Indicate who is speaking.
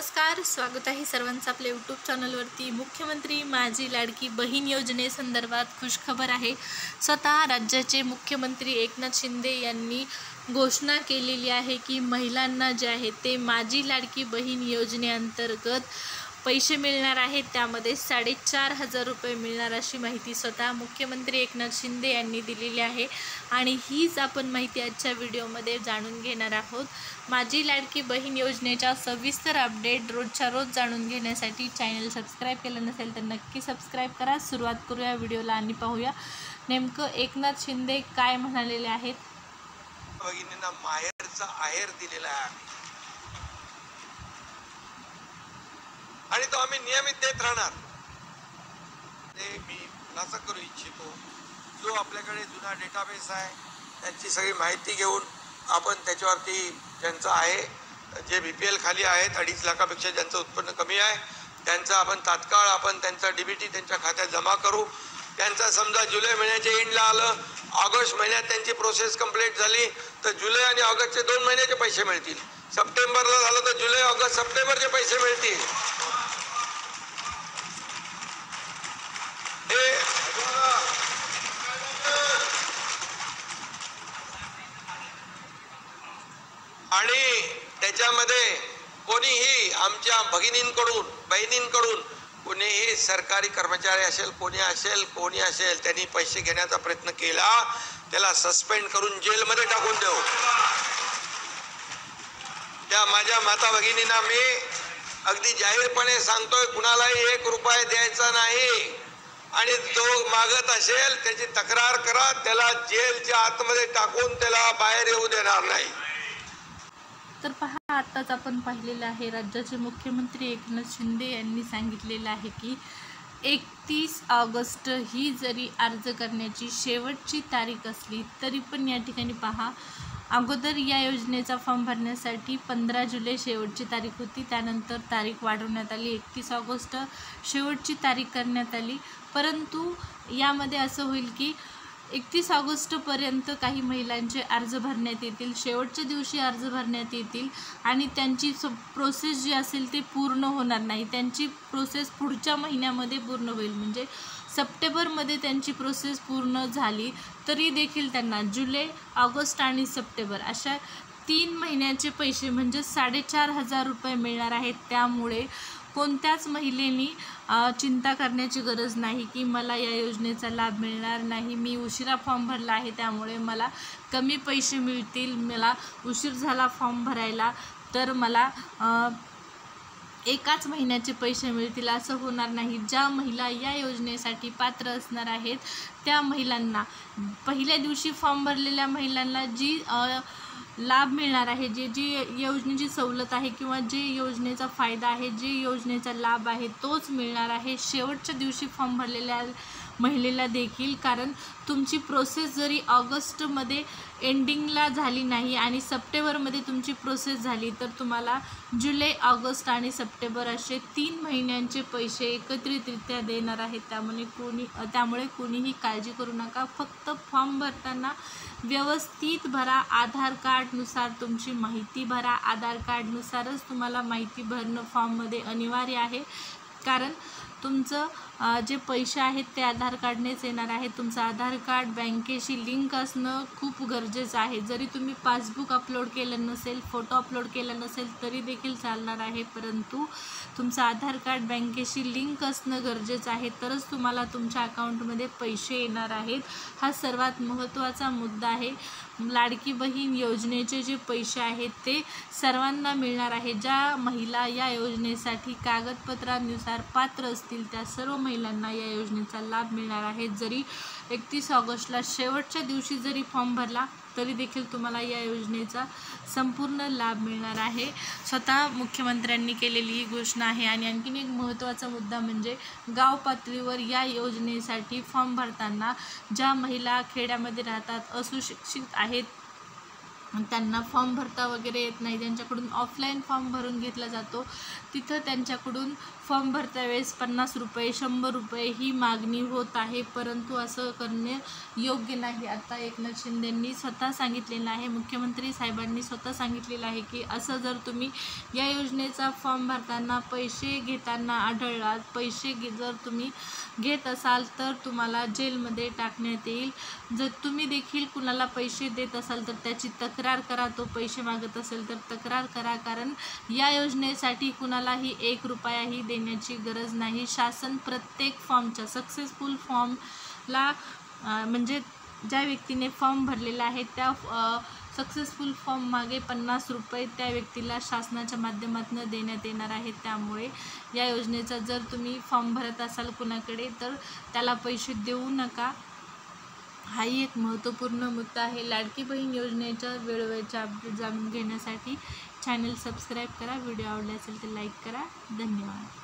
Speaker 1: नमस्कार, स्वागत आहे सर्वांचं आपल्या यूट्यूब चॅनलवरती। मुख्यमंत्री माझी लाडकी बहीण योजनेसंदर्भात खुशखबर आहे। स्वतः राज्याचे मुख्यमंत्री एकनाथ शिंदे यांनी घोषणा केलेली आहे की महिलांना जे आहे ते माझी लाडकी बहीण योजनेअंतर्गत पैसे मिळणार आहेत। त्यामध्ये 4,500 रुपये मिळणार अशी माहिती स्वतः मुख्यमंत्री एकनाथ शिंदे यांनी दिलेली आहे आणि हीच आपण माहिती आजच्या व्हिडिओमध्ये जाणून घेणार आहोत। माझी लाडकी बहीण योजनेचा सविस्तर अपडेट रोजच्या रोज जाणून घेण्यासाठी चॅनल सबस्क्राइब केलं नसेल तर नक्की सबस्क्राइब करा। सुरुवात करूया व्हिडिओला आणि पाहूया नेमकं एकनाथ शिंदे काय म्हणालेले आहेत।
Speaker 2: भगिनींना माहेरचा आहेर दिलेला आहे आणि तो आम्ही नियमित देत राहणार। ते मी खुलासा करू इच्छितो, जो आपल्याकडे जुना डेटाबेस आहे त्याची सगळी माहिती घेऊन आपण त्याच्यावरती ज्यांचं आहे, जे BPL खाली आहेत 2.5 लाखापेक्षा ज्यांचं उत्पन्न कमी आहे त्यांचं आपण तात्काळ त्यांचा DBT त्यांच्या खात्यात जमा करू। त्यांचा समजा जुलै महिन्याच्या एंडला आलं, ऑगस्ट महिन्यात त्यांची प्रोसेस कंप्लीट झाली तर जुलै आणि ऑगस्टचे 2 महिन्याचे पैसे मिळतील। सप्टेंबरला झालं तर जुलै ऑगस्ट सप्टेंबरचे पैसे मिळतील। आणि त्याच्यामध्ये कोणीही आमच्या बहिणींकडून कोणीही सरकारी कर्मचारी असेल, कोणी असेल त्यांनी पैसे घेण्याचा प्रयत्न केला त्याला सस्पेंड करून जेलमध्ये टाकून देऊ। त्या माझ्या माता भगिनींना मी अगदी जाहीरपणे सांगतोय, कुणालाही 1 रुपया द्यायचा नाही आणि तो मागत असेल त्याची तक्रार करा, त्याला जेलच्या आतमध्ये टाकून त्याला बाहेर येऊ देणार नाही।
Speaker 1: तर पहा, आताच आपण पाहिलेलं आहे राज्याचे मुख्यमंत्री एकनाथ शिंदे यांनी सांगितलेलं आहे की 31 ऑगस्ट ही जरी अर्ज करण्याची शेवटची तारीख असली तरी पण या ठिकाणी पहा, अगोदर या योजनेचा फॉर्म भरण्यासाठी 15 जुलै शेवटची तारीख होती, त्यानंतर तारीख वाढवण्यात आली, 31 ऑगस्ट शेवटची तारीख करण्यात आली। परंतु यामध्ये असं होईल की 31 ऑगस्टपर्यंत काही महिलांचे अर्ज भरण्यात येतील, शेवटच्या दिवशी अर्ज भरण्यात येतील आणि त्यांची प्रोसेस जी असेल ती पूर्ण होणार नाही। त्यांची प्रोसेस पुढच्या महिन्यामध्ये पूर्ण होईल, म्हणजे सप्टेंबरमध्ये त्यांची प्रोसेस पूर्ण झाली तरी देखील त्यांना जुलै, ऑगस्ट आणि सप्टेंबर अशा 3 महिन्याचे पैसे म्हणजे 4,500 रुपये मिळणार आहेत। त्यामुळे कोणत्याच महिलेनी चिंता करण्याची गरज नाही की मला या योजनेचा लाभ मिळणार नाही, मी उशिरा फॉर्म भरला आहे त्यामुळे मला कमी पैसे मिळतील, मला उशीर झाला फॉर्म भरायला तर मला एकाच महिन्याचे पैसे मिळतील, असं होणार नाही। ज्या महिला या योजनेसाठी पात्र असणार आहेत त्या महिलांना पहिल्या दिवशी फॉर्म भरलेल्या महिलांना जी लाभ मिळणार आहे, जी योजनेची सवलत आहे किंवा जे योजनेचा फायदा आहे, जे योजनेचा लाभ आहे तोच मिळणार आहे शेवटच्या दिवशी फॉर्म भरलेल्या महिलेला देखील। कारण तुमची प्रोसेस जरी ऑगस्टमध्ये एंडिंगला झाली नाही आणि सप्टेंबरमध्ये तुमची प्रोसेस झाली तर तुम्हाला जुलै, ऑगस्ट आणि सप्टेंबर असे 3 महिन्यांचे पैसे एकत्रितरित्या देणार आहेत। त्यामुळे कोणीही काळजी करू नका, फक्त फॉर्म भरताना व्यवस्थित भरा, आधार कार्डनुसार तुमची माहिती भरा, आधार कार्डनुसारच तुम्हाला माहिती भरणं फॉर्ममध्ये अनिवार्य आहे। कारण तुमचं जे पैसे आहेत ते आधार कार्डनेच येणार आहे। तुमचं आधार कार्ड बँकेशी लिंक असणं खूप गरजेचं आहे। जरी तुम्ही पासबुक अपलोड केलं नसेल, फोटो अपलोड केला नसेल तरी देखील चालणार आहे, परंतु तुमचं आधार कार्ड बँकेशी लिंक असणं गरजेचं आहे, तरच तुम्हाला तुमच्या अकाउंटमध्ये पैसे येणार आहेत। हा सर्वात महत्त्वाचा मुद्दा आहे। लाडकी बहीण योजनेचे जे पैसे आहेत ते सर्वांना मिळणार आहे। ज्या महिला या योजनेसाठी कागदपत्रांनुसार पात्र असतील त्या सर्व महिलांना या योजनेचा लाभ मिळणार आहे। जरी 31 ऑगस्टला शेवटच्या दिवशी जरी फॉर्म भरला तरी देखील तुम्हाला या योजनेचा संपूर्ण लाभ मिळणार आहे। स्वतः मुख्यमंत्र्यांनी केलेली ही घोषणा आहे। आणि आणखीन एक महत्त्वाचा मुद्दा म्हणजे गाव पातळीवर या योजनेसाठी फॉर्म भरताना ज्या महिला खेड्यामध्ये राहतात, असुशिक्षित आहेत, त्यांना फॉर्म भरता वगैरे येत नाही, त्यांच्याकडून ऑफलाईन फॉर्म भरून घेतला जातो, तिथं त्यांच्याकडून फॉर्म भरता वेळेस 50 रुपये 100 रुपये ही मागणी होत आहे. परंतु असं करणे योग्य नाही. आता एकनाथ शिंदेंनी स्वतः सांगितलेलं आहे, मुख्यमंत्री साहेबांनी स्वतः सांगितलेलं आहे की असं जर तुम्ही या योजनेचा फॉर्म भरताना पैसे घेताना आढळलात, जर तुम्ही घेत असाल तर तुम्हाला जेलमध्ये टाकण्यात येईल. जर तुम्ही देखील कुणाला पैसे देत असाल तर त्याची तक्रार करा. तो पैसे मागत असेल तर तक्रार करा, कारण या योजनेसाठी कुणालाही 1 रुपयाही देण्याची गरज नाही. शासन प्रत्येक फॉर्मच्या सक्सेसफुल फॉर्मला म्हणजे ज्या व्यक्तीने फॉर्म भरलेला आहे त्या सक्सेसफुल फॉर्म मागे 50 रुपये त्या व्यक्तीला शासनाच्या माध्यमातून देण्यात येणार आहेत. त्यामुळे या योजनेचा जर तुम्ही फॉर्म भरत असाल कुणाकडे तर त्याला पैसे देऊ नका. हाही एक महत्त्वपूर्ण मुद्दा आहे. लाडकी बहीण योजनेच्या वेळोवेळच्या अपडेट जाणून घेण्यासाठी चॅनल सबस्क्राईब करा. व्हिडिओ आवडला असेल तर लाईक करा. धन्यवाद.